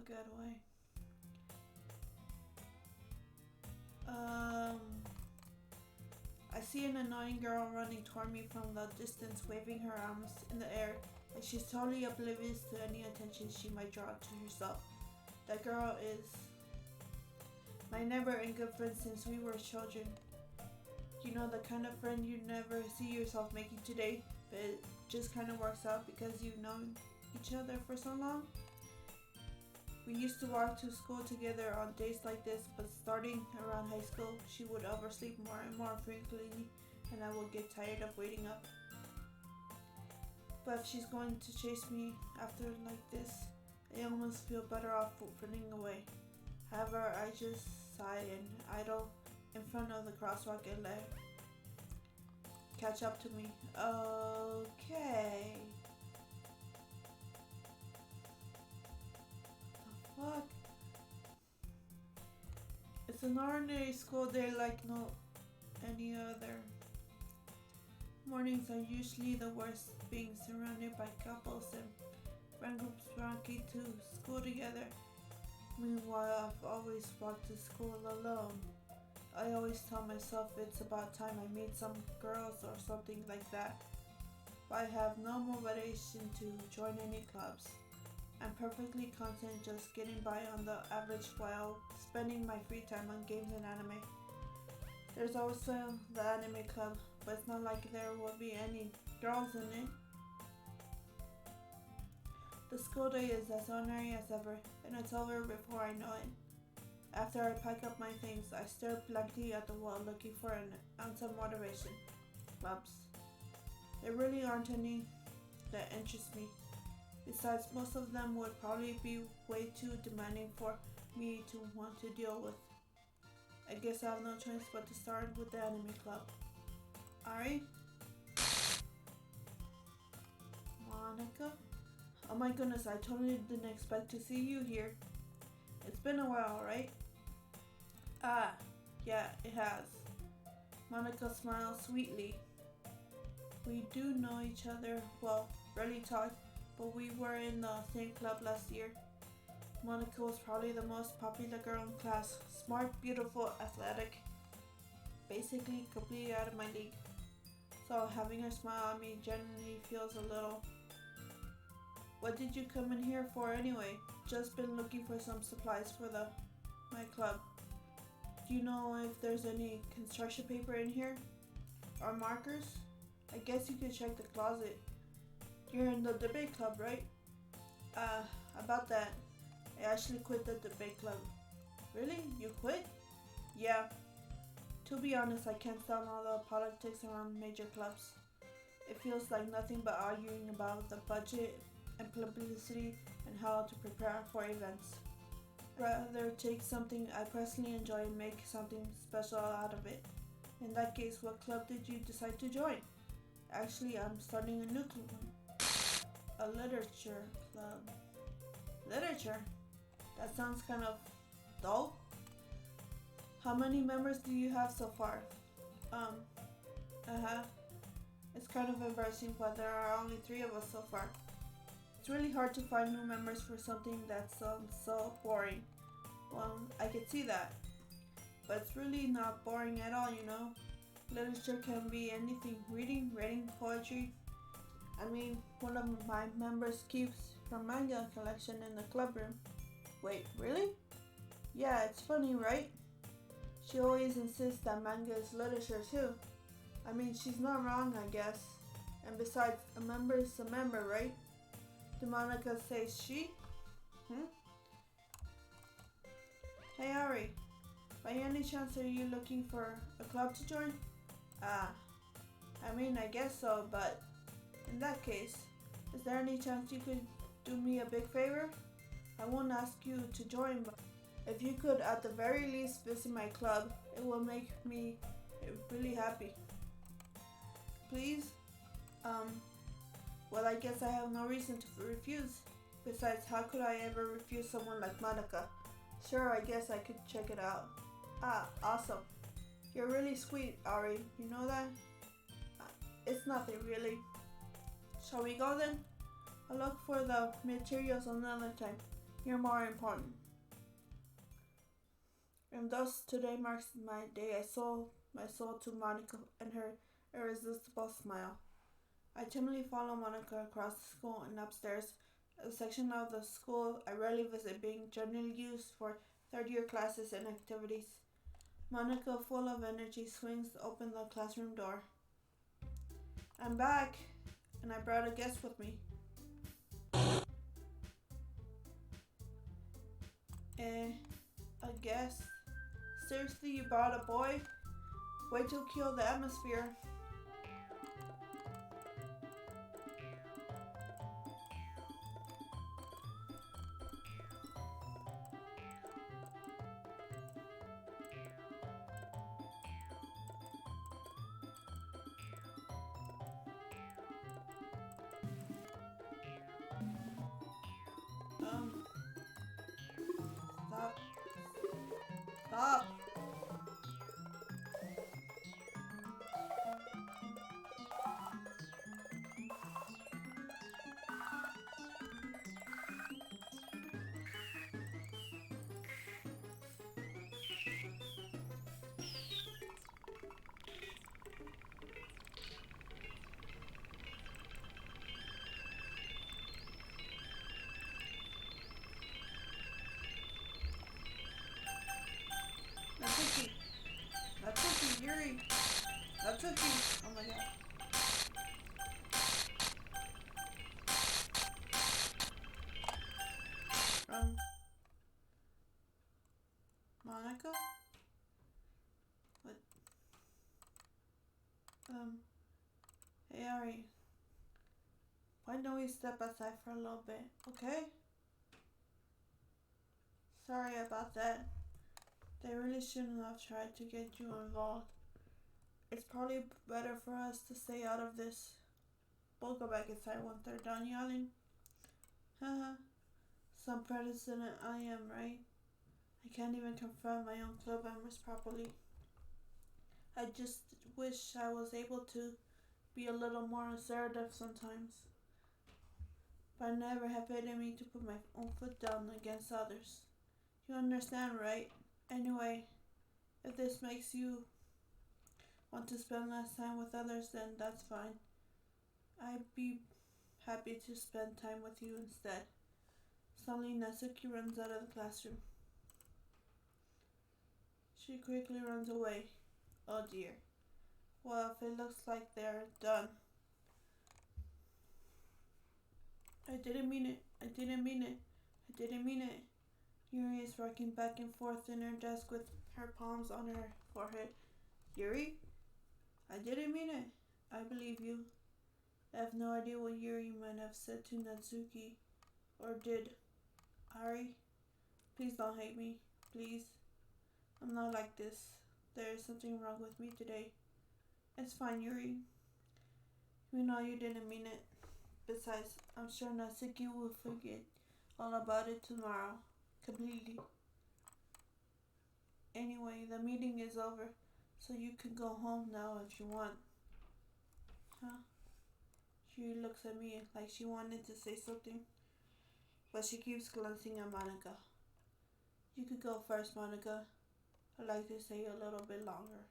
good way. I see an annoying girl running toward me from the distance, waving her arms in the air, like she's totally oblivious to any attention she might draw to herself. That girl is my neighbor and good friend since we were children. You know, the kind of friend you never see yourself making today, but it just kind of works out because you've known each other for so long. We used to walk to school together on days like this, but starting around high school, she would oversleep more and more frequently, and I would get tired of waiting up. But if she's going to chase me after like this, I almost feel better off running away. However, I just sigh and idle in front of the crosswalk and let her catch up to me. Okay. Fuck. It's an ordinary school day like no any other. Mornings are usually the worst, being surrounded by couples and friend groups walking to school together. Meanwhile, I've always walked to school alone. I always tell myself it's about time I meet some girls or something like that. But I have no motivation to join any clubs. I'm perfectly content just getting by on the average while spending my free time on games and anime. There's also the anime club, but it's not like there will be any girls in it. The school day is as ordinary as ever, and it's over before I know it. After I pack up my things, I stare blankly at the wall looking for an ounce of motivation. Clubs. There really aren't any that interest me. Besides, most of them would probably be way too demanding for me to want to deal with. I guess I have no choice but to start with the anime club. Ari? Monica? Oh my goodness, I totally didn't expect to see you here. It's been a while, right? Ah, yeah, it has. Monica smiles sweetly. We do know each other, well, barely talk, but we were in the same club last year. Monica was probably the most popular girl in class. Smart, beautiful, athletic. Basically completely out of my league. So having her smile at me genuinely feels a little... What did you come in here for anyway? Just been looking for some supplies for my club. Do you know if there's any construction paper in here? Or markers? I guess you could check the closet. You're in the debate club, right? About that. I actually quit the debate club. Really? You quit? Yeah. To be honest, I can't stand all the politics around major clubs. It feels like nothing but arguing about the budget and publicity and how to prepare for events. I'd rather take something I personally enjoy and make something special out of it. In that case, what club did you decide to join? Actually, I'm starting a new club. A literature club. Literature? That sounds kind of dull. How many members do you have so far? It's kind of embarrassing, but there are only 3 of us so far. It's really hard to find new members for something that sounds so boring. Well, I could see that. But it's really not boring at all, you know? Literature can be anything. Reading, writing, poetry. I mean, one of my members keeps her manga collection in the club room. Wait, really? Yeah, it's funny, right? She always insists that manga is literature too. I mean, she's not wrong, I guess. And besides, a member is a member, right? Did Monica say she? Hey Ari, by any chance are you looking for a club to join? I mean, I guess so, but in that case, is there any chance you could do me a big favor? I won't ask you to join, but if you could at the very least visit my club, it will make me really happy. Please? Well, I guess I have no reason to refuse. Besides, how could I ever refuse someone like Monica? Sure, I guess I could check it out. Awesome. You're really sweet, Ari. You know that? It's nothing, really. Shall we go then? I'll look for the materials another time. You're more important. And thus today marks my day. I sold my soul to Monica and her irresistible smile. I timidly follow Monica across the school and upstairs, a section of the school I rarely visit being generally used for third year classes and activities. Monica, full of energy, swings open the classroom door. I'm back, and I brought a guest with me. Eh, a guest? Seriously, you brought a boy? Way to kill the atmosphere. Um, stop. Stop. Natsuki. Natsuki, Yuri. Natsuki. Oh my god. From Monica? What? Um, hey Ari. Why don't we step outside for a little bit, okay? Sorry about that. They really shouldn't have tried to get you involved. It's probably better for us to stay out of this. We'll go back inside once they're done yelling. Haha. Some president I am, right? I can't even confront my own club members properly. I just wish I was able to be a little more assertive sometimes. But I never have it in me to put my own foot down against others. You understand, right? Anyway, if this makes you want to spend less time with others, then that's fine. I'd be happy to spend time with you instead. Suddenly, Natsuki runs out of the classroom. She quickly runs away. Oh dear. Well, if it looks like they're done. I didn't mean it. I didn't mean it. I didn't mean it. Yuri is rocking back and forth in her desk with her palms on her forehead. Yuri? I didn't mean it. I believe you. I have no idea what Yuri might have said to Natsuki. Or did. Ari? Please don't hate me. Please. I'm not like this. There is something wrong with me today. It's fine, Yuri. We know you didn't mean it. Besides, I'm sure Natsuki will forget all about it tomorrow. Completely. Anyway, the meeting is over, so you can go home now if you want. Huh? She looks at me like she wanted to say something, but she keeps glancing at Monica. You could go first, Monica. I'd like to stay a little bit longer.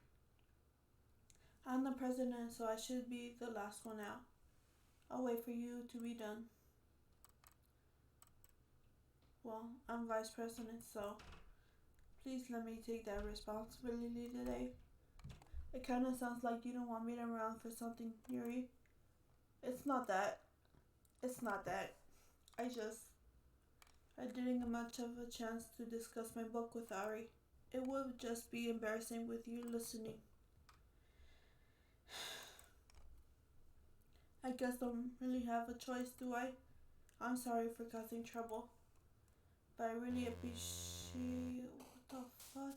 I'm the president, so I should be the last one out. I'll wait for you to be done. Well, I'm vice president, so please let me take that responsibility today. It kind of sounds like you don't want me around for something, Yuri. It's not that. It's not that. I didn't get much of a chance to discuss my book with Ari. It would just be embarrassing with you listening. I guess I don't really have a choice, do I? I'm sorry for causing trouble. But I really appreciate. What the fuck?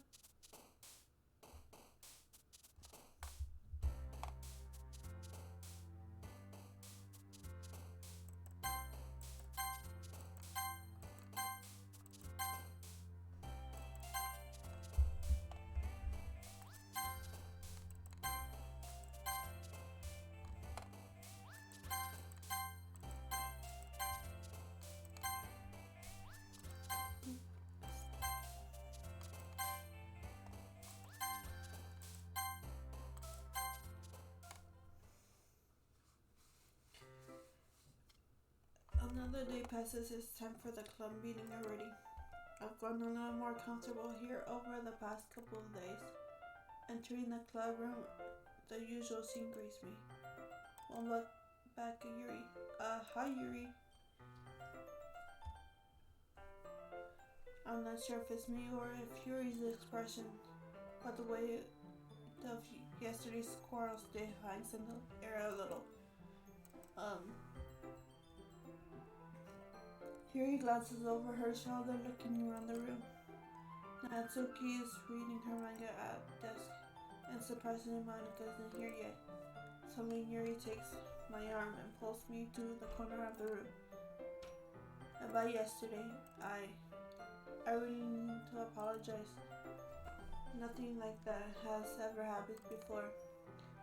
Another day passes, it's time for the club meeting already. I've gotten a little more comfortable here over the past couple of days. Entering the club room, the usual scene greets me. One look back at Yuri. Hi Yuri. I'm not sure if it's me or if Yuri's expression, but the way of yesterday's squirrel's day hangs in the air a little. Yuri glances over her shoulder looking around the room. Natsuki is reading her manga at desk, and surprisingly Monica isn't here yet. Suddenly Yuri takes my arm and pulls me to the corner of the room. About yesterday, I really need to apologize. Nothing like that has ever happened before,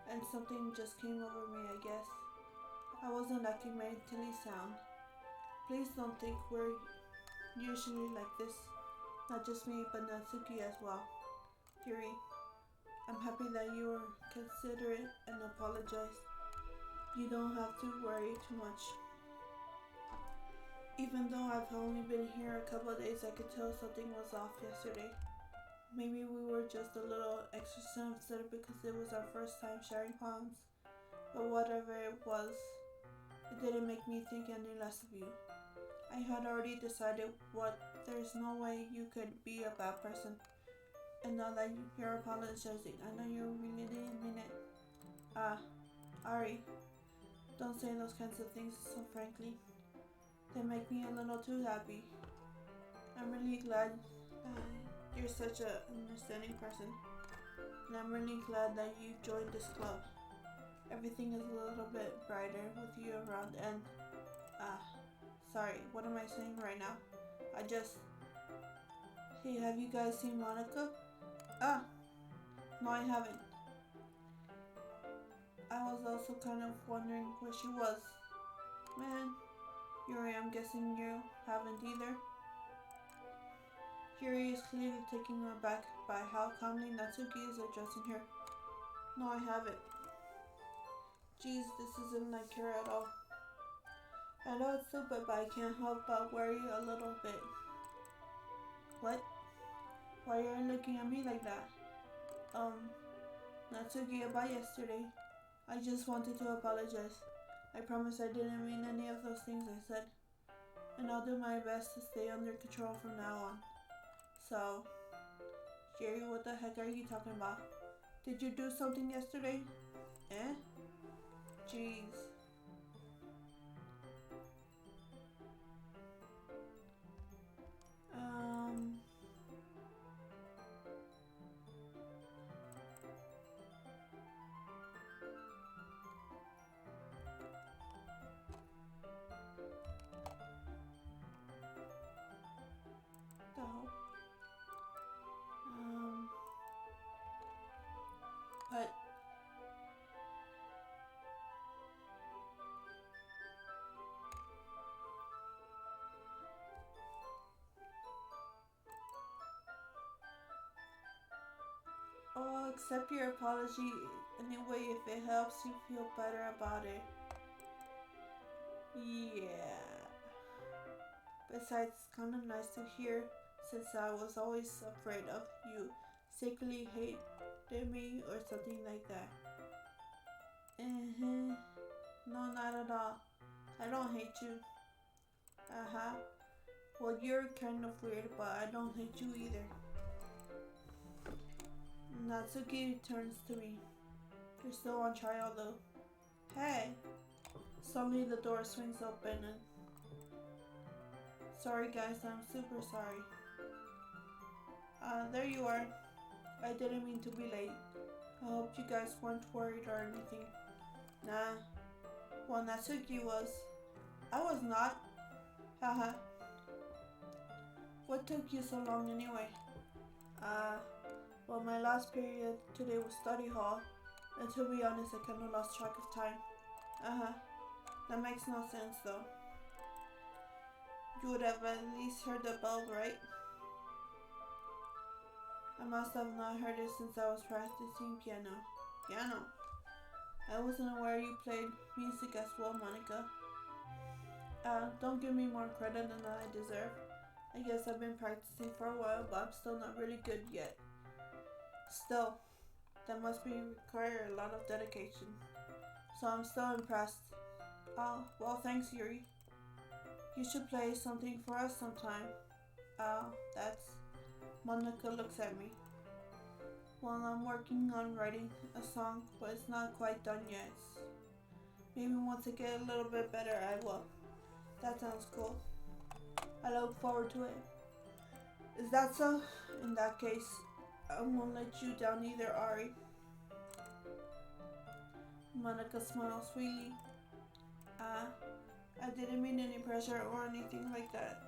and something just came over me, I guess. I wasn't acting mentally sound. Please don't think we're usually like this. Not just me, but Natsuki as well. Yuri, I'm happy that you were considerate and apologized. You don't have to worry too much. Even though I've only been here a couple of days, I could tell something was off yesterday. Maybe we were just a little extra sensitive because it was our first time sharing palms. But whatever it was, it didn't make me think any less of you. I had already decided there's no way you could be a bad person. And now that you're apologizing, I know you really didn't mean it. Ari, don't say those kinds of things so frankly. They make me a little too happy. I'm really glad you're such an understanding person. And I'm really glad that you joined this club. Everything is a little bit brighter with you around and sorry, what am I saying right now? Hey, have you guys seen Monica? No I haven't. I was also kind of wondering where she was. Man, Yuri, I'm guessing you haven't either. Yuri is clearly taken aback by how calmly Natsuki is addressing her. No, I haven't. Geez, this isn't like her at all. I know it's stupid, but I can't help but worry a little bit. What? Why are you looking at me like that? Natsuki, about yesterday. I just wanted to apologize. I promise I didn't mean any of those things I said. And I'll do my best to stay under control from now on. So, Jerry, what the heck are you talking about? Did you do something yesterday? Jeez. But I'll accept your apology anyway if it helps you feel better about it. Yeah. Besides, it's kind of nice to hear since I was always afraid of you secretly hated me or something like that. No, not at all. I don't hate you. Well, you're kind of weird, but I don't hate you either. Natsuki turns to me. You're still on trial though. Hey! Suddenly the door swings open and... Sorry guys, I'm super sorry. There you are. I didn't mean to be late. I hope you guys weren't worried or anything. Nah. Well, Natsuki was. I was not. Haha. What took you so long anyway? Well, my last period today was study hall, and to be honest, I kinda lost track of time. That makes no sense though. You would have at least heard the bell, right? I must have not heard it since I was practicing piano. Piano? I wasn't aware you played music as well, Monica. Don't give me more credit than I deserve. I guess I've been practicing for a while, but I'm still not really good yet. Still, that must require a lot of dedication. So I'm still impressed. Oh, well, thanks, Yuri. You should play something for us sometime. That's. Monica looks at me. Well, I'm working on writing a song, but it's not quite done yet. Maybe once I get a little bit better, I will. That sounds cool. I look forward to it. Is that so? In that case, I won't let you down either, Ari. Monica smiles sweetly. I didn't mean any pressure or anything like that.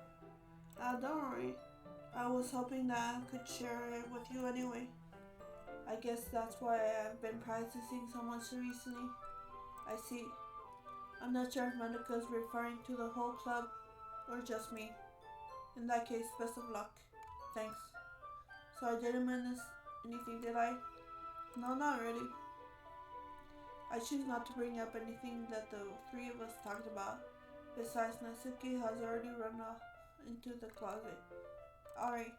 Don't worry. I was hoping that I could share it with you anyway. I guess that's why I've been practicing so much recently. I see. I'm not sure if Monica's referring to the whole club or just me. In that case, best of luck. Thanks. So I didn't miss anything, did I? No, not really. I choose not to bring up anything that the three of us talked about. Besides, Natsuki has already run off into the closet. Alright,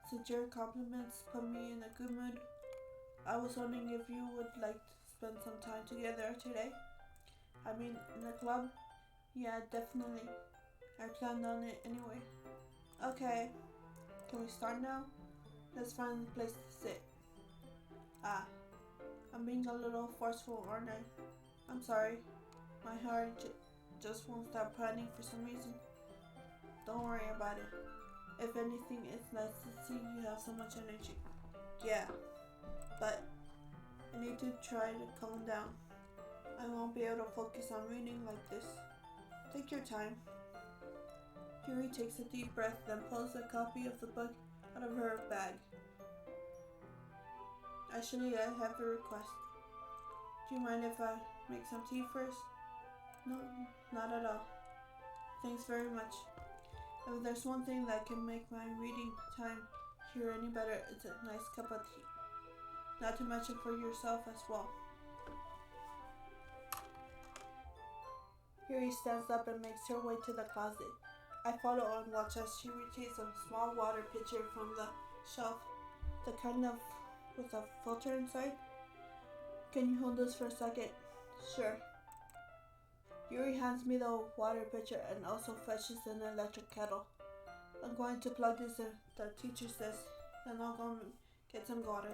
since your compliments put me in a good mood, I was wondering if you would like to spend some time together today. I mean, in the club? Yeah, definitely. I planned on it anyway. Okay, can we start now? Let's find a place to sit. I'm being a little forceful, aren't I? I'm sorry. My heart just won't stop pounding for some reason. Don't worry about it. If anything, it's nice to see you have so much energy. Yeah, but I need to try to calm down. I won't be able to focus on reading like this. Take your time. Yuri takes a deep breath, then pulls a copy of the book out of her bag. Actually, I have a request. Do you mind if I make some tea first? No, not at all. Thanks very much. If there's one thing that can make my reading time here any better, it's a nice cup of tea. Not to mention for yourself as well. Yuri stands up and makes her way to the closet. I follow and watch as she retrieves a small water pitcher from the shelf, the kind of with a filter inside. Can you hold this for a second? Sure. Yuri hands me the water pitcher and also fetches an electric kettle. I'm going to plug this in the teacher's desk, then I'll go get some water.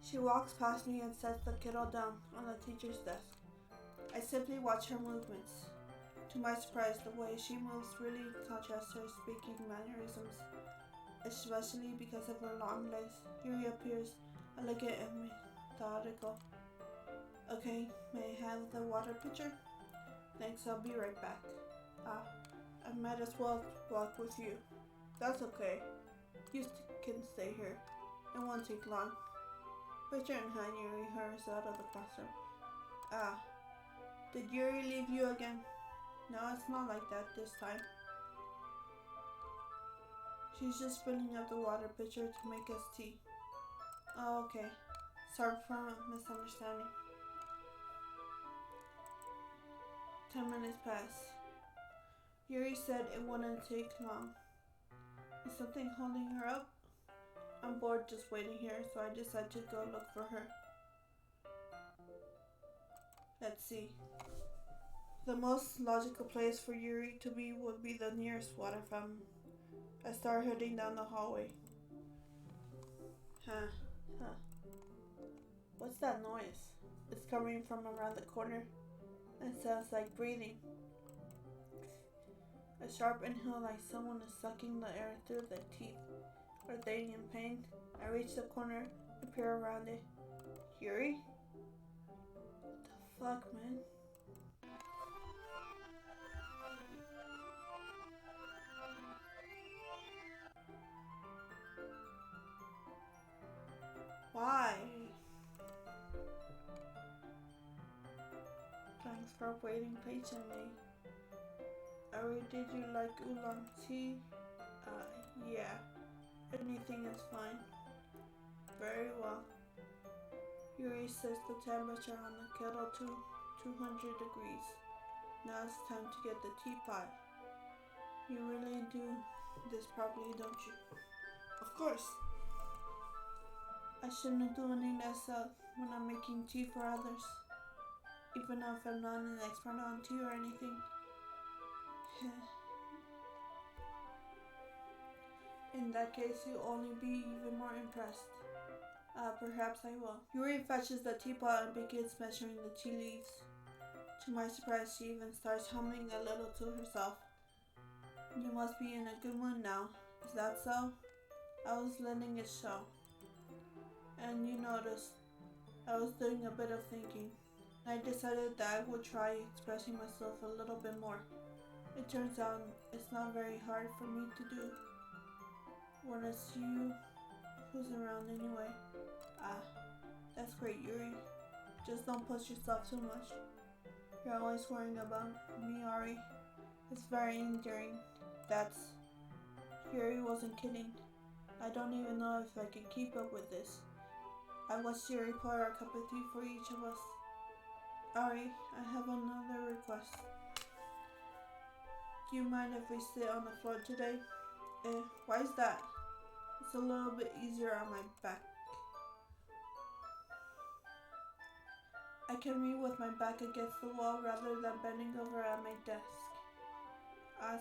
She walks past me and sets the kettle down on the teacher's desk. I simply watch her movements. To my surprise, the way she moves really contrasts her speaking mannerisms, especially because of her long legs. Yuri appears elegant and methodical. Okay, may I have the water pitcher? Thanks, I'll be right back. I might as well walk with you. That's okay. You can stay here. It won't take long. Pitcher in hand, Yuri hurries out of the classroom. Did Yuri leave you again? No, it's not like that this time. She's just filling up the water pitcher to make us tea. Oh, okay. Sorry for a misunderstanding. 10 minutes pass. Yuri said it wouldn't take long. Is something holding her up? I'm bored just waiting here, so I decided to go look for her. Let's see. The most logical place for Yuri to be would be the nearest water fountain. I start heading down the hallway. What's that noise? It's coming from around the corner. It sounds like breathing. A sharp inhale like someone is sucking the air through their teeth. Are they in pain? I reach the corner and peer around it. Yuri? What the fuck, man? Why? Thanks for waiting patiently. Ari, did you like oolong tea? Yeah. Anything is fine. Very well. Yuri sets the temperature on the kettle to 200 degrees. Now it's time to get the teapot. You really do this properly, don't you? Of course. I shouldn't do any less when I'm making tea for others, even if I'm not an expert on tea or anything. In that case, you'll only be even more impressed. Perhaps I will. Yuri fetches the teapot and begins measuring the tea leaves. To my surprise, she even starts humming a little to herself. You must be in a good mood now. Is that so? I was letting it show. And you noticed, I was doing a bit of thinking. I decided that I would try expressing myself a little bit more. It turns out it's not very hard for me to do when it's you who's around anyway. That's great, Yuri. Just don't push yourself too much. You're always worrying about me, Ari. It's very endearing. Yuri wasn't kidding. I don't even know if I can keep up with this. I watched Yuri pour a cup of tea for each of us. Ari, I have another request. Do you mind if we sit on the floor today? Why is that? It's a little bit easier on my back. I can read with my back against the wall rather than bending over at my desk.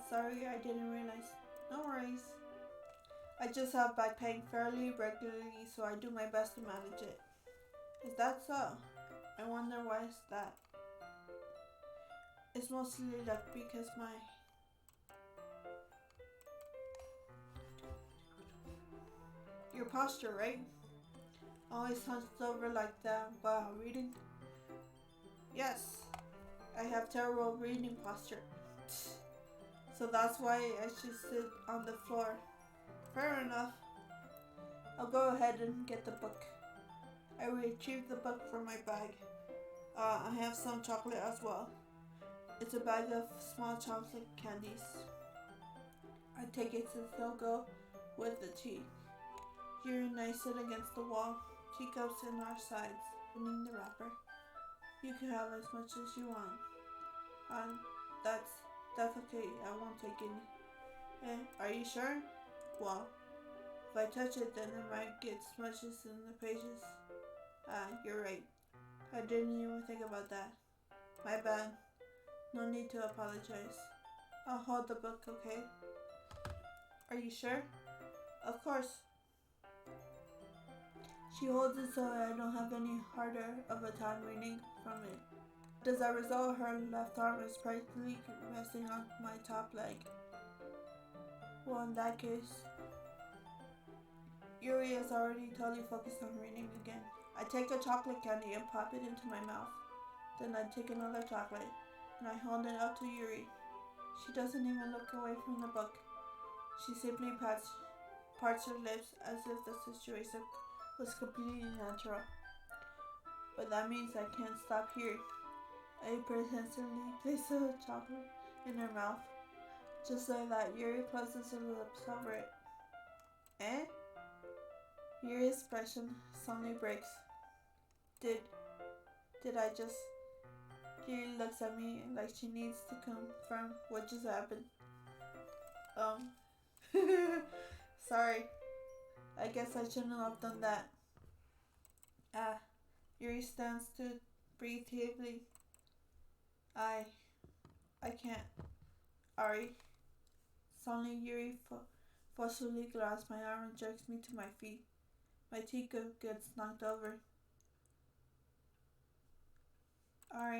Sorry, I didn't realize. No worries. I just have back pain fairly regularly, so I do my best to manage it. Is that so? I wonder why is that? It's mostly luck because your posture, right? Always hunched over like that while reading? Yes, I have terrible reading posture. So that's why I should sit on the floor. Fair enough. I'll go ahead and get the book. I retrieved the book from my bag. I have some chocolate as well. It's a bag of small chocolate candies. I take it since they'll go with the tea. Yuri and I sit against the wall, teacups in our sides, opening the wrapper. You can have as much as you want. That's okay. I won't take any. Are you sure? Well, if I touch it, then it might get smudges in the pages. You're right. I didn't even think about that. My bad. No need to apologize. I'll hold the book, okay? Are you sure? Of course. She holds it so I don't have any harder of a time reading from it. As a result, her left arm is practically resting on my top leg. Well, in that case, Yuri is already totally focused on reading again. I take a chocolate candy and pop it into my mouth. Then I take another chocolate and I hold it up to Yuri. She doesn't even look away from the book. She simply parts her lips as if the situation was completely natural. But that means I can't stop here. I pretensively place the chocolate in her mouth, just so that Yuri closes her lips over it. Yuri's expression suddenly breaks. Did I just... Yuri looks at me like she needs to confirm what just happened. Sorry. I guess I shouldn't have done that. Yuri stands to breathe heavily. I can't. Ari. Suddenly Yuri forcefully grabs my arm and jerks me to my feet. My teacup gets knocked over. Ari.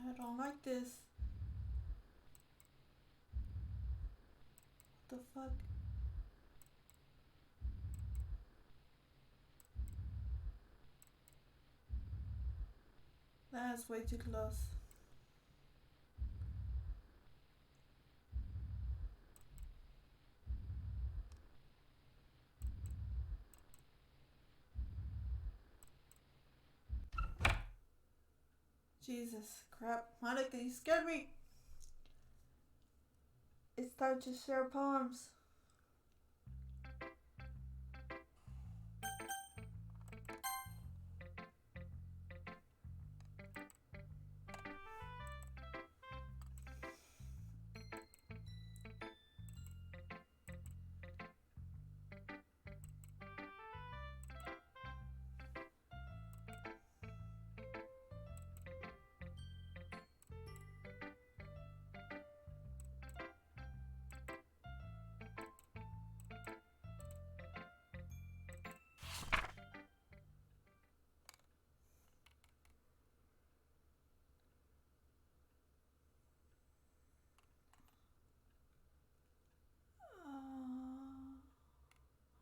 I don't like this. What the fuck? That's way too close. Jesus crap. Monica, you scared me. It's time to share poems.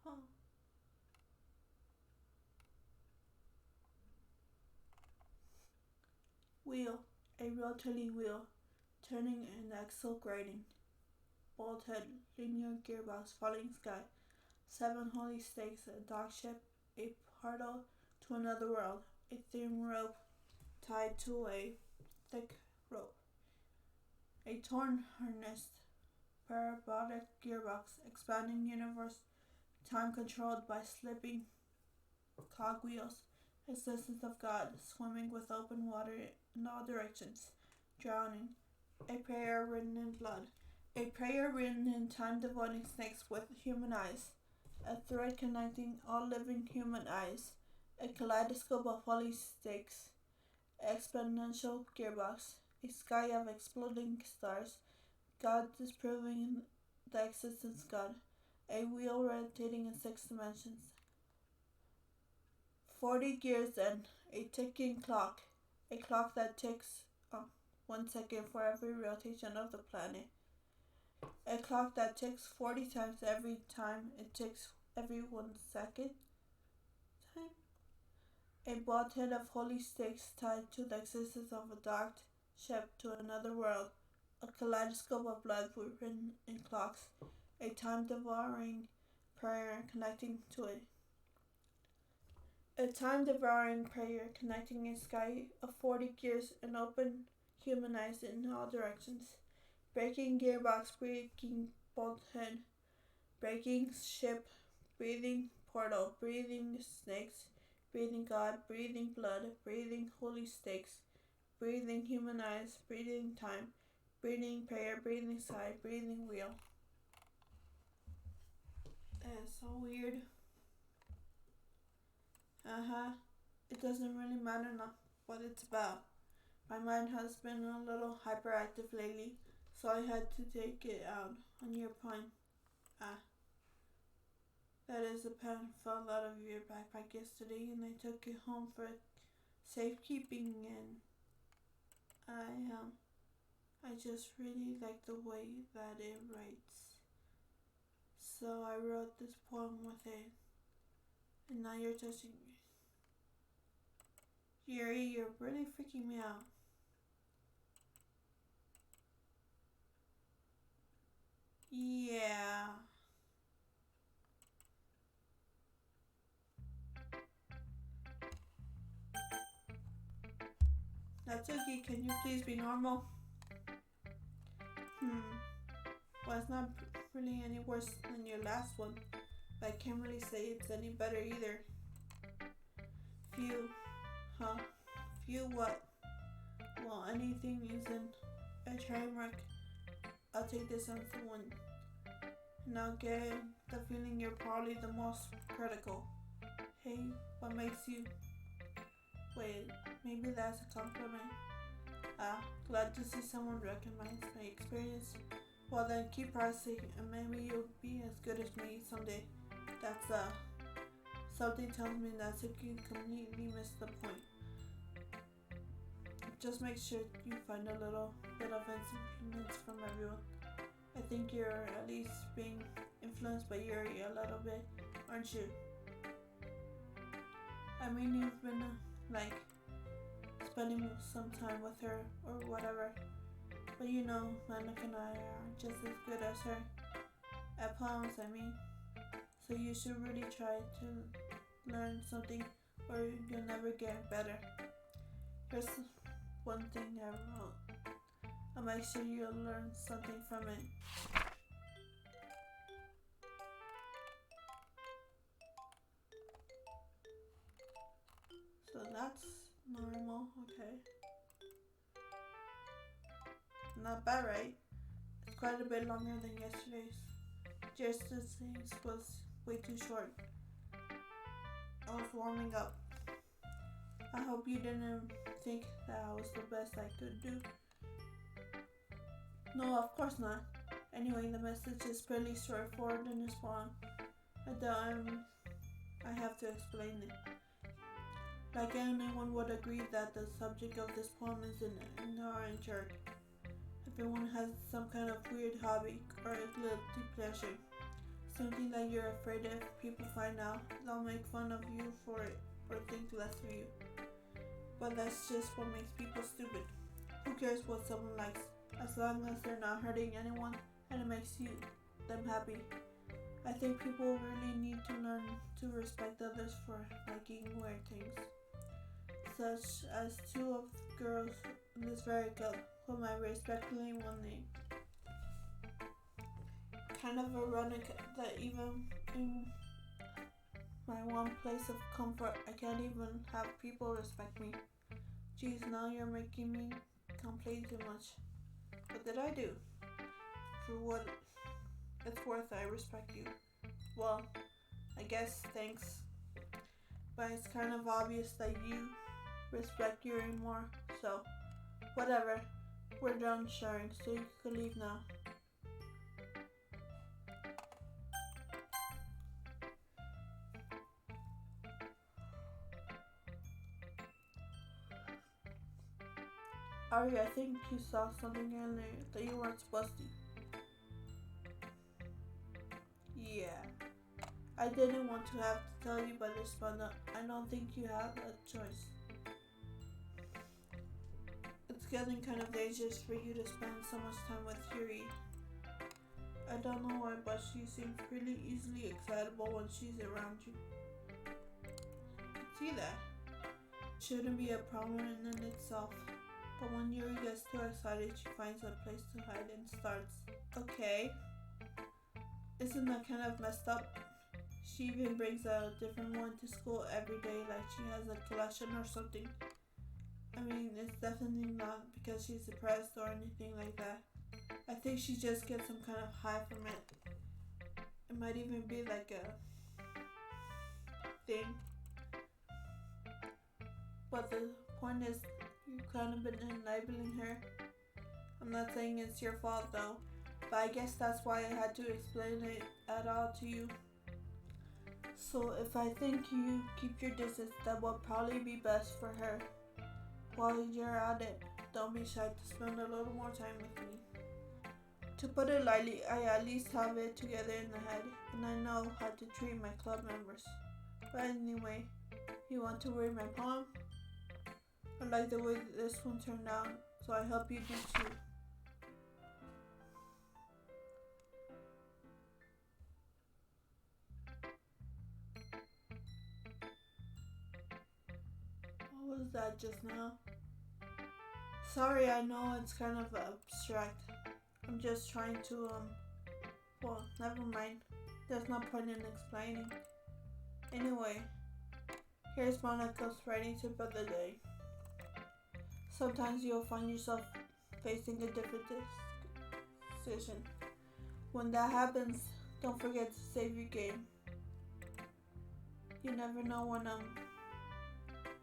Huh. Wheel. A rotating wheel. Turning and axle grating. Bolt head. Linear gearbox. Falling sky. 7 holy stakes. A dock ship. A portal to another world. A thin rope tied to a thick rope. A torn harness. Parabolic gearbox. Expanding universe. Time controlled by slipping cogwheels. Assistance of God. Swimming with open water in all directions. Drowning. A prayer written in blood. A prayer written in time devoting snakes with human eyes. A thread connecting all living human eyes. A kaleidoscope of holy stakes. Exponential gearbox. A sky of exploding stars. God disproving the existence of God. A wheel rotating in 6 dimensions. 40 gears and a ticking clock. A clock that ticks 1 second for every rotation of the planet. A clock that ticks 40 times every time it ticks every 1 second. A boathead of holy stakes tied to the existence of a docked ship to another world. A kaleidoscope of blood written in clocks. A time-devouring prayer connecting to it. A time-devouring prayer connecting a sky of 40 gears and open human eyes in all directions. Breaking gearbox, breaking bolt head, breaking ship, breathing portal, breathing snakes, breathing God, breathing blood, breathing holy stakes, breathing human eyes, breathing time, breathing prayer, breathing sigh, breathing wheel. That's so weird. It doesn't really matter now what it's about. My mind has been a little hyperactive lately, so I had to take it out on your pine. That is, the pen fell out of your backpack yesterday and I took it home for safekeeping, and I just really like the way that it writes. So I wrote this poem with it, and now you're touching me. Yuri, you're really freaking me out. Yeah. Natsuki, can you please be normal? Well, it's not really any worse than your last one, but I can't really say it's any better either. Phew. Huh? Phew what? Well, anything isn't a train wreck. I'll take this as the one. And I'll get the feeling you're probably the most critical. Hey, what makes you... Wait, maybe that's a compliment. Glad to see someone recognize my experience. Well then, keep practicing and maybe you'll be as good as me someday. That's, something tells me that Suki completely missed the point. Just make sure you find a little bit of influence from everyone. I think you're at least being influenced by Yuri a little bit, aren't you? I mean, you've been, spending some time with her or whatever. But you know, Manik and I are just as good as her. At poems, I mean. So you should really try to learn something or you'll never get better. one thing I wrote. I'll make sure you'll learn something from it. So that's normal, okay. Not bad, right? It's quite a bit longer than yesterday's. Just the things was way too short. I was warming up. I hope you didn't think that I was the best I could do. No, of course not. Anyway, the message is pretty straightforward in this poem. I have to explain it. Like anyone would agree that the subject of this poem is an ignorant jerk. Everyone has some kind of weird hobby or a guilty pleasure. Something that you're afraid if people find out, they'll make fun of you for it or think less of you. But that's just what makes people stupid. Who cares what someone likes, as long as they're not hurting anyone and it makes them happy. I think people really need to learn to respect others for liking weird things. Such as two of the girls in this very club, whom I respectfully will name. Kind of ironic that even in my one place of comfort, I can't even have people respect me. Geez, now you're making me complain too much. What did I do? For what it's worth, I respect you. Well, I guess thanks. But it's kind of obvious that you respect Yuri more, so whatever. We're done sharing, so you can leave now. Ari, I think you saw something earlier that you weren't supposed to. Yeah. I didn't want to have to tell you, but I don't think you have a choice. It's getting kind of dangerous for you to spend so much time with Yuri. I don't know why, but she seems really easily excitable when she's around you. I can see that. Shouldn't be a problem in and itself. But when Yuri gets too excited, she finds a place to hide and starts. Okay. Isn't that kind of messed up? She even brings a different one to school every day like she has a collection or something. I mean, it's definitely not because she's depressed or anything like that. I think she just gets some kind of high from it. It might even be like a thing. But the point is, you've kind of been enabling her. I'm not saying it's your fault though, but I guess that's why I had to explain it at all to you. So if I think you keep your distance, that will probably be best for her. While you're at it, don't be shy to spend a little more time with me. To put it lightly, I at least have it together in the head, and I know how to treat my club members. But anyway, you want to read my poem? I like the way this one turned out, so I hope you do too. What was that just now? Sorry, I know it's kind of abstract. I'm just trying to, well, never mind. There's no point in explaining. Anyway, here's Monica's writing tip of the day. Sometimes you'll find yourself facing a different decision. When that happens, don't forget to save your game. You never know when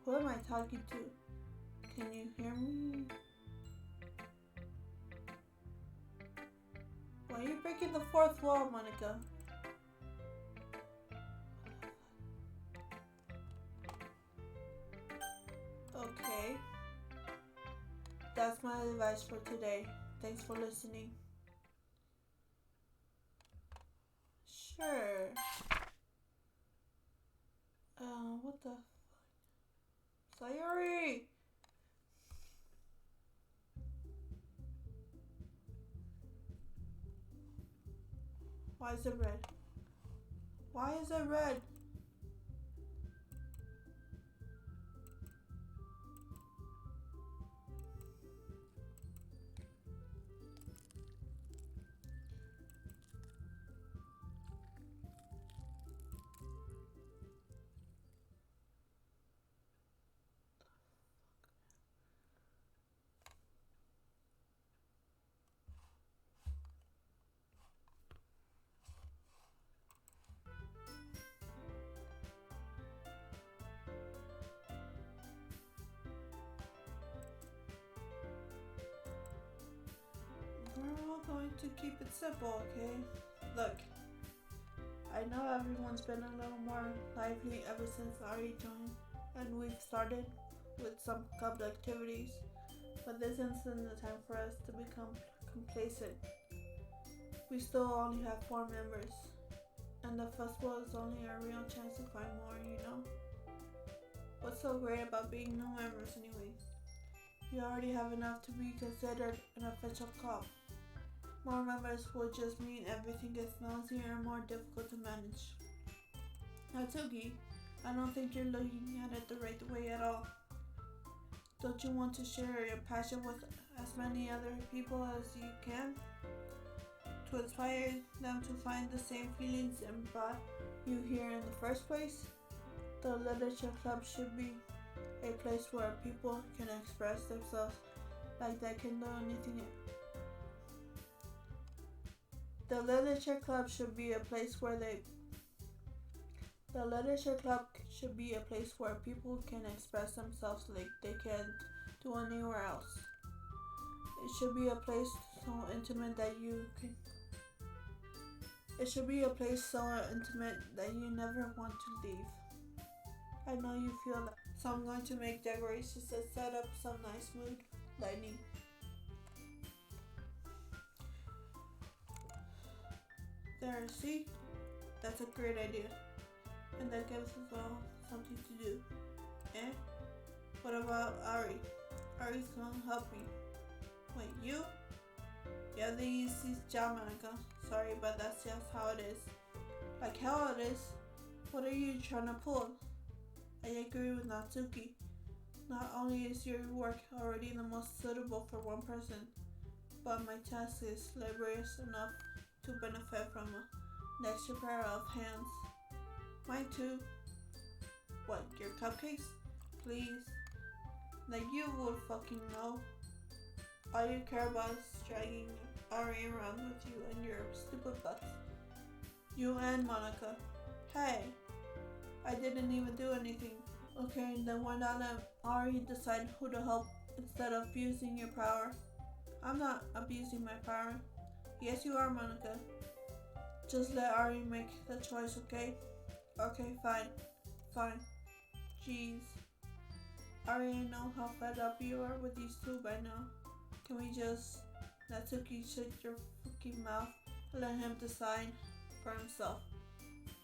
who am I talking to? Can you hear me? Why are you breaking the fourth wall, Monica? Okay. That's my advice for today. Thanks for listening. Sure. What the fuck? Sayori! Why is it red? Why is it red? going to keep it simple, okay? Look, I know everyone's been a little more lively ever since Ari joined, and we've started with some couple activities, but this isn't the time for us to become complacent. We still only have 4 members, and the festival is only our real chance to find more, you know? What's so great about being new members anyway? We already have enough to be considered an official club. More members will just mean everything gets noisier and more difficult to manage. Natsuki, I don't think you're looking at it the right way at all. Don't you want to share your passion with as many other people as you can? To inspire them to find the same feelings and brought you here in the first place? The literature club should be a place where people can express themselves like they can do anything. The literature club should be a place where people can express themselves like they can't do anywhere else. It should be a place so intimate that you never want to leave. I know you feel that, so I'm going to make decorations that set up some nice mood lighting. There, see? That's a great idea. And that gives us all something to do. Eh? What about Ari? Ari's gonna help me. Wait, you? Yeah, the easiest job, Monica. Sorry, but that's just how it is. Like how it is? What are you trying to pull? I agree with Natsuki. Not only is your work already the most suitable for one person, but my task is laborious enough to benefit from an extra pair of hands. Mine too. What, your cupcakes? Please. Like you would fucking know. All you care about is dragging Ari around with you and your stupid butts. You and Monica. Hey, I didn't even do anything. Okay, then why not let Ari decide who to help instead of abusing your power? I'm not abusing my power. Yes, you are, Monica. Just let Ari make the choice, okay? Okay, fine. Jeez. Ari, I know how fed up you are with these two by now. Can we just... Natsuki, shut your fucking mouth and let him decide for himself.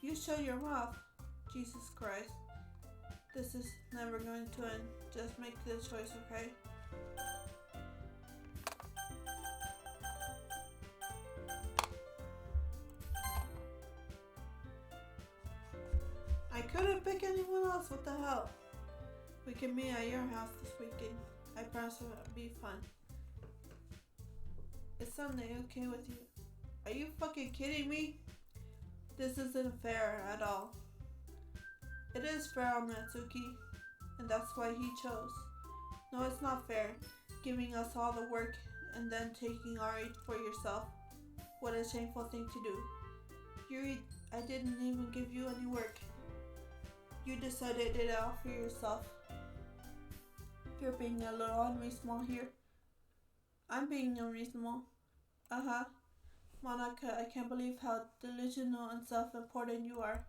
You shut your mouth. Jesus Christ. This is never going to end. Just make the choice, okay? I couldn't pick anyone else. What the hell? We can meet at your house this weekend. I promise it'll be fun. Is Sunday okay with you? Are you fucking kidding me? This isn't fair at all. It is fair on Natsuki, and that's why he chose. No, it's not fair, giving us all the work and then taking Ari for yourself. What a shameful thing to do. Yuri, I didn't even give you any work. You decided it all for yourself. You're being a little unreasonable here. I'm being unreasonable. Uh-huh. Monica, I can't believe how delusional and self-important you are.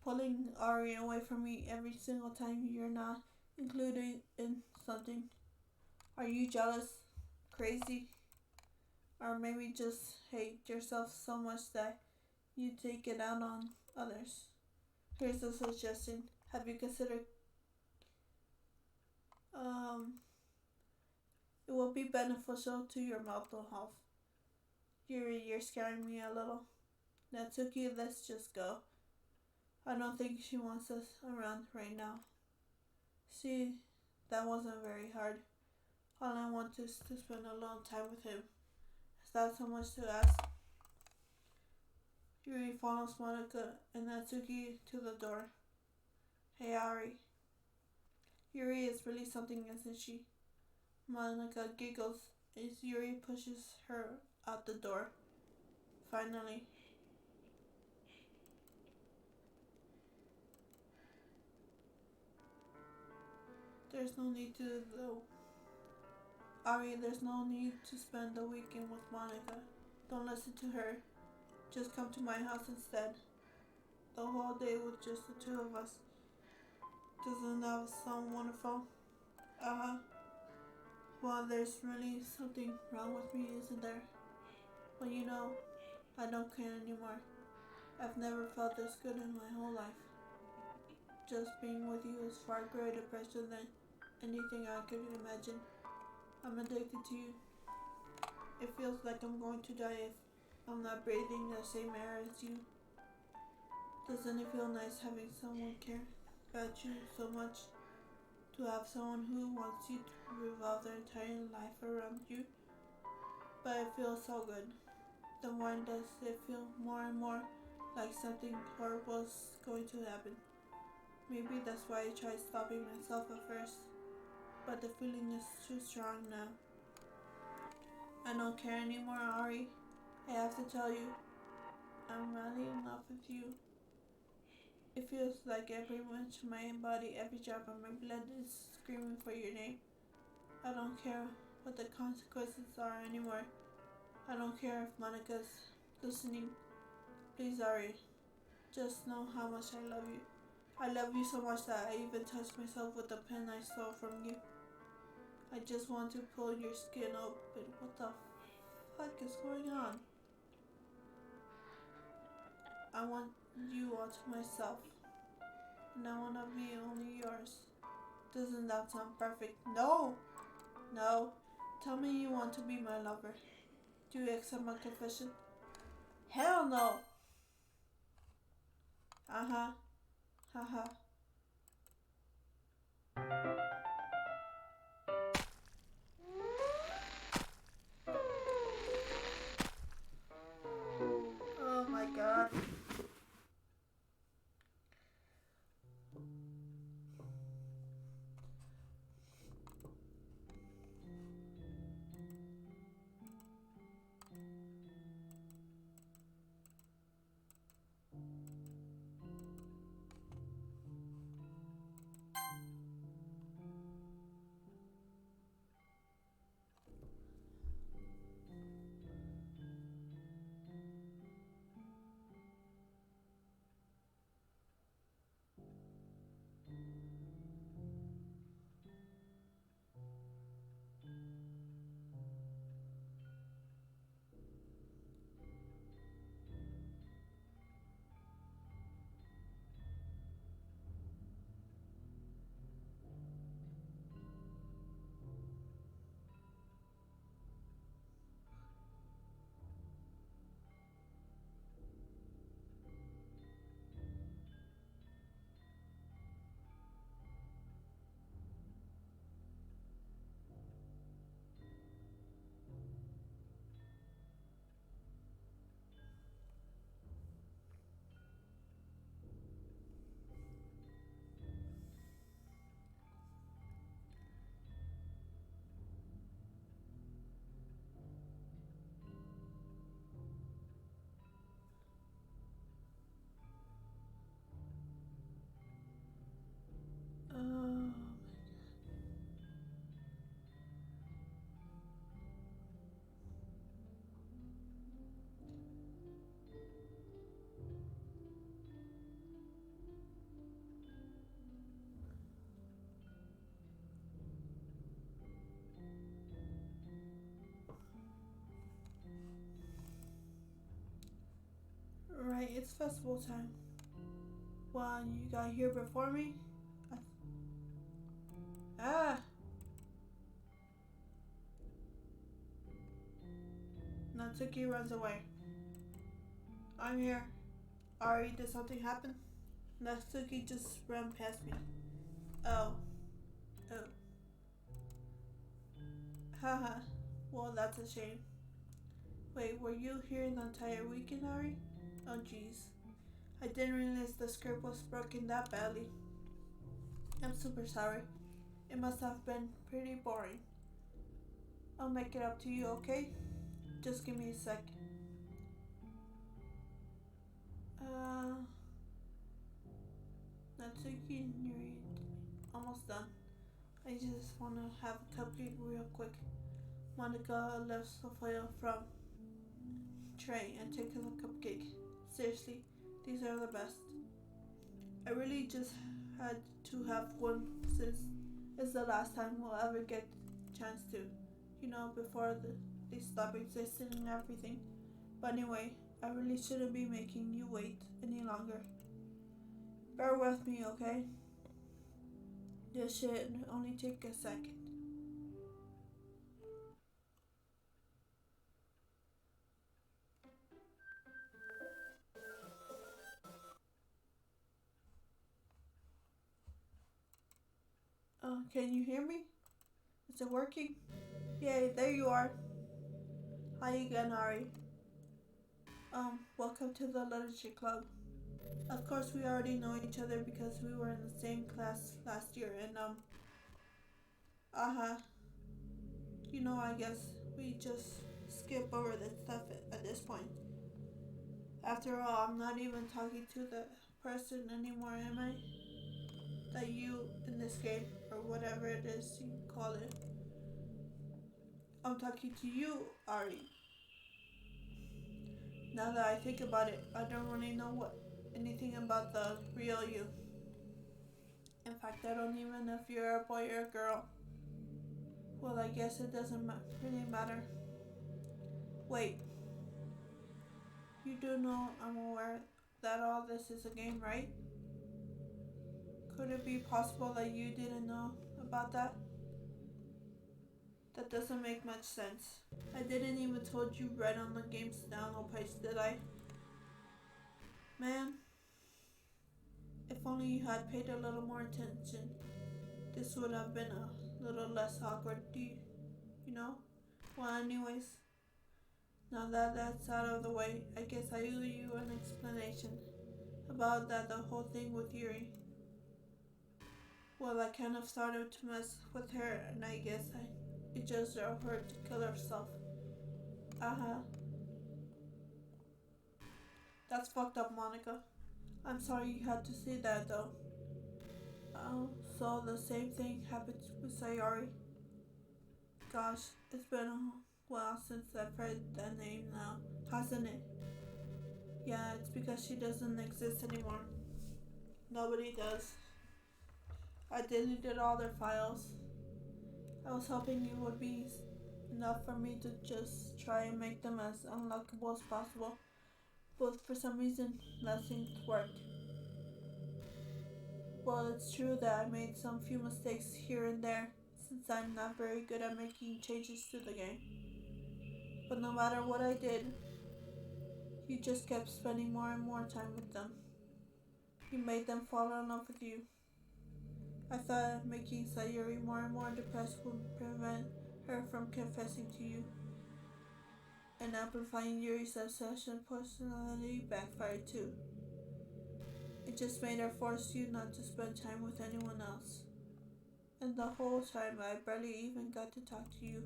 Pulling Ari away from me every single time you're not included in something. Are you jealous? Crazy? Or maybe just hate yourself so much that you take it out on others? Here's a suggestion. Have you considered it will be beneficial to your mental health. Yuri, you're scaring me a little. Natsuki, let's just go. I don't think she wants us around right now. See, that wasn't very hard. All I want is to spend a long time with him. Is that so much to ask? Yuri follows Monica and Natsuki to the door. Hey, Ari. Yuri is really something, isn't she? Monica giggles as Yuri pushes her out the door. Finally. There's no need to, though. Ari, there's no need to spend the weekend with Monica. Don't listen to her. Just come to my house instead. The whole day with just the two of us. Doesn't that sound wonderful? Uh-huh. Well, there's really something wrong with me, isn't there? Well, I don't care anymore. I've never felt this good in my whole life. Just being with you is far greater pressure than anything I could imagine. I'm addicted to you. It feels like I'm going to die if I'm not breathing the same air as you. Doesn't it feel nice having someone care about you so much? To have someone who wants you to revolve their entire life around you? But it feels so good. Then why does it feel more and more like something horrible is going to happen? Maybe that's why I tried stopping myself at first. But the feeling is too strong now. I don't care anymore, Ari. I have to tell you, I'm really in love with you. It feels like every inch of my body, every drop of my blood is screaming for your name. I don't care what the consequences are anymore. I don't care if Monica's listening. Please, Ari, just know how much I love you. I love you so much that I even touched myself with the pen I stole from you. I just want to pull your skin open. What the fuck is going on? I want you all to myself. And I want to be only yours. Doesn't that sound perfect? No! No. Tell me you want to be my lover. Do you accept my confession? Hell no! Uh-huh. Haha. Oh my god. Oh. Right, it's festival time. Well, you got here before me? Ah! Natsuki runs away. I'm here. Ari, did something happen? Natsuki just ran past me. Oh. Oh. Haha. Well, that's a shame. Wait, were you here the entire weekend, Ari? Oh, jeez. I didn't realize the script was broken that badly. I'm super sorry. It must have been pretty boring. I'll make it up to you, okay? Just give me a sec. Natsuki, you're almost done. I just want to have a cupcake real quick. Monica lifts the foil from tray and takes a cupcake. Seriously, these are the best. I really just had to have one since it's the last time we'll ever get a chance to. Before they stop existing and everything. But anyway, I really shouldn't be making you wait any longer. Bear with me, okay? This should only take a second. Can you hear me? Is it working? Yay, there you are. Hi again, Ari. Welcome to the literature club. Of course, we already know each other because we were in the same class last year, and uh-huh. I guess we just skip over this stuff at this point. After all, I'm not even talking to the person anymore, am I? That you in this game, or whatever it is you call it. I'm talking to you, Ari. Now that I think about it, I don't really know anything about the real you. In fact, I don't even know if you're a boy or a girl. Well, I guess it doesn't really matter. Wait, you do know I'm aware that all this is a game, right? Could it be possible that you didn't know about that? That doesn't make much sense. I didn't even told you right on the game's download page, did I? Man, if only you had paid a little more attention, this would have been a little less awkward, you know? Well, anyways, now that that's out of the way, I guess I owe you an explanation about the whole thing with Yuri. Well, I kind of started to mess with her, and I guess it just drove her to kill herself. Uh-huh. That's fucked up, Monica. I'm sorry you had to say that, though. So the same thing happened with Sayori. Gosh, it's been a while since I've heard that name now, hasn't it? Yeah, it's because she doesn't exist anymore. Nobody does. I deleted all their files. I was hoping it would be enough for me to just try and make them as unlockable as possible, but for some reason, nothing worked. Well, it's true that I made some few mistakes here and there, since I'm not very good at making changes to the game. But no matter what I did, you just kept spending more and more time with them. You made them fall in love with you. I thought making Sayuri more and more depressed would prevent her from confessing to you. And amplifying Yuri's obsession personality backfired too. It just made her force you not to spend time with anyone else. And the whole time I barely even got to talk to you.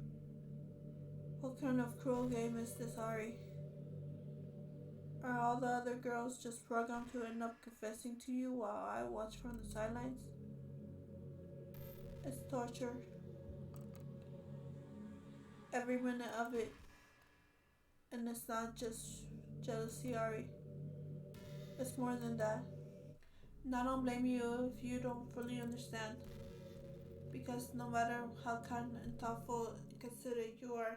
What kind of cruel game is this, Ari? Are all the other girls just programmed to end up confessing to you while I watch from the sidelines? It's torture. Every minute of it. And it's not just jealousy, Ari. It's more than that. And I don't blame you if you don't fully understand. Because no matter how kind and thoughtful and considerate you are,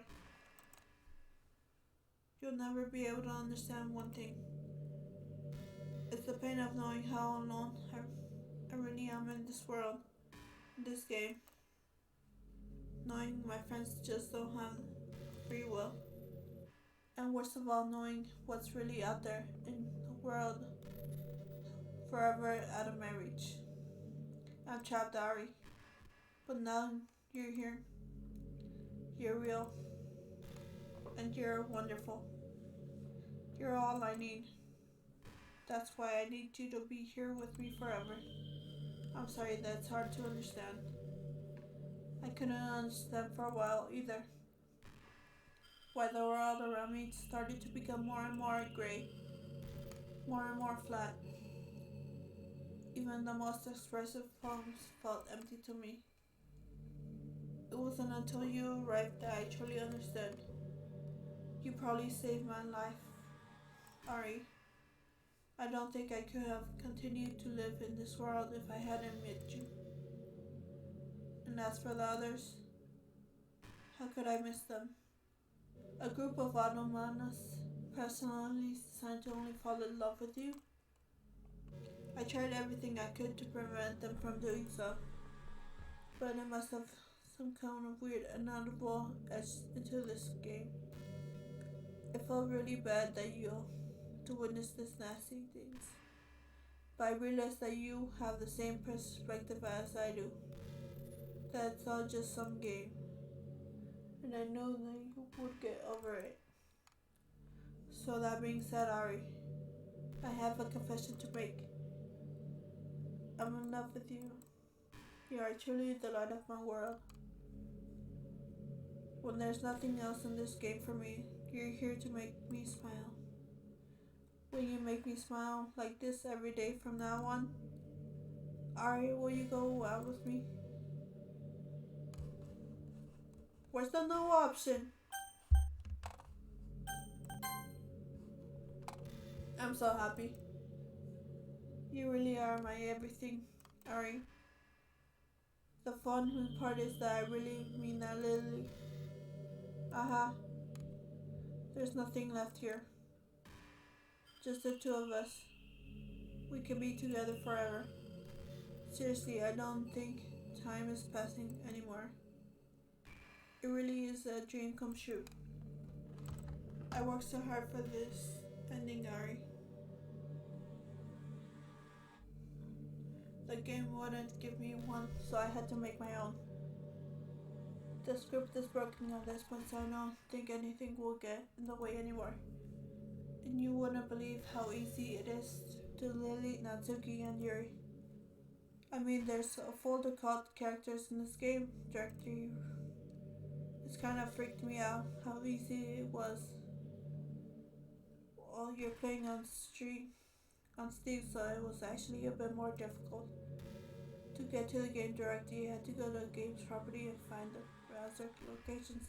you'll never be able to understand one thing. It's the pain of knowing how alone I really am in this world, in this game. Knowing my friends just don't have free will. And worst of all, knowing what's really out there in the world forever out of my reach. I'm trapped, Ari. But now you're here. You're real. And you're wonderful. You're all I need. That's why I need you to be here with me forever. I'm sorry that's hard to understand. I couldn't understand for a while either. Why the world around me started to become more and more grey, more and more flat. Even the most expressive poems felt empty to me. It wasn't until you arrived that I truly understood. You probably saved my life, Ari. I don't think I could have continued to live in this world if I hadn't met you. And as for the others, how could I miss them? A group of autonomous personalities designed to only fall in love with you? I tried everything I could to prevent them from doing so, but it must have some kind of weird inaudible edge into this game. It felt really bad that you to witness this nasty things, but I realized that you have the same perspective as I do. That it's all just some game, and I know that you would get over it. So that being said, Ari, I have a confession to make. I'm in love with you. You are truly the light of my world. When there's nothing else in this game for me, you're here to make me smile. Will you make me smile like this every day from now on? Ari, will you go out with me? Where's the no option? I'm so happy. You really are my everything, Ari. The fun part is that I really mean that literally. Aha, there's nothing left here. Just the two of us. We can be together forever. Seriously, I don't think time is passing anymore. It really is a dream come true. I worked so hard for this ending, Ari. The game wouldn't give me one, so I had to make my own. The script is broken at this point, so I don't think anything will get in the way anymore. And you wouldn't believe how easy it is to Lily, Natsuki, and Yuri. I mean, there's a folder called characters in this game directory. It's kind of freaked me out how easy it was. Well, you're playing on Steam, so it was actually a bit more difficult. To get to the game directory, you had to go to the game's property and find the browser locations.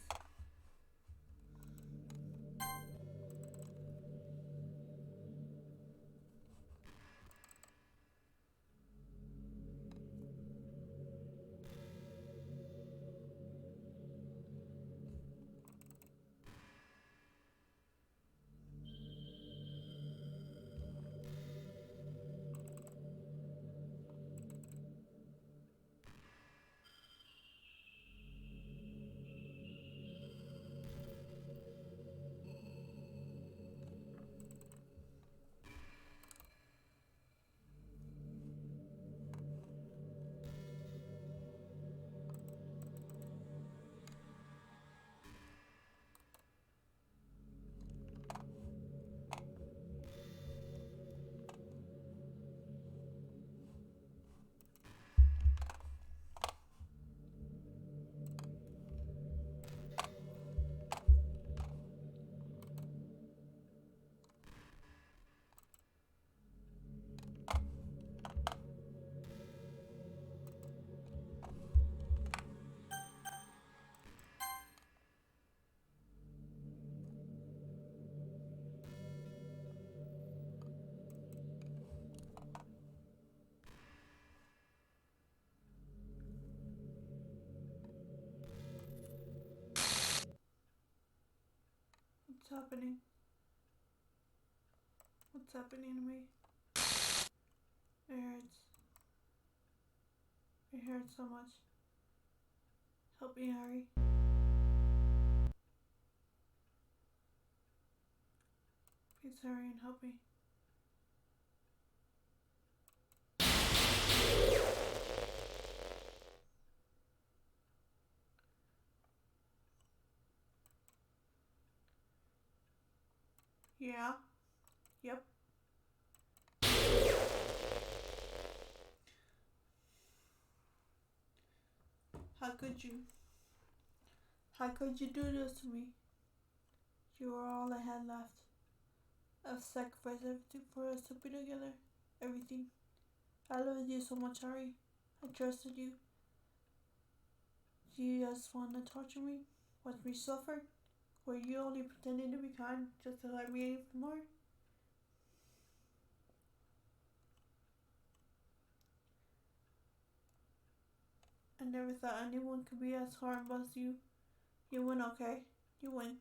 What's happening? What's happening to me? It hurts. It hurts so much. Help me, Harry. Please hurry and help me. Yeah. Yep. How could you? How could you do this to me? You were all I had left. I've sacrificed everything for us to be together. Everything. I loved you so much, Ari. I trusted you. Do you just want to torture me? Watch me suffer? Were you only pretending to be kind just to hurt me even more? I never thought anyone could be as horrible as you. You win, okay? You win.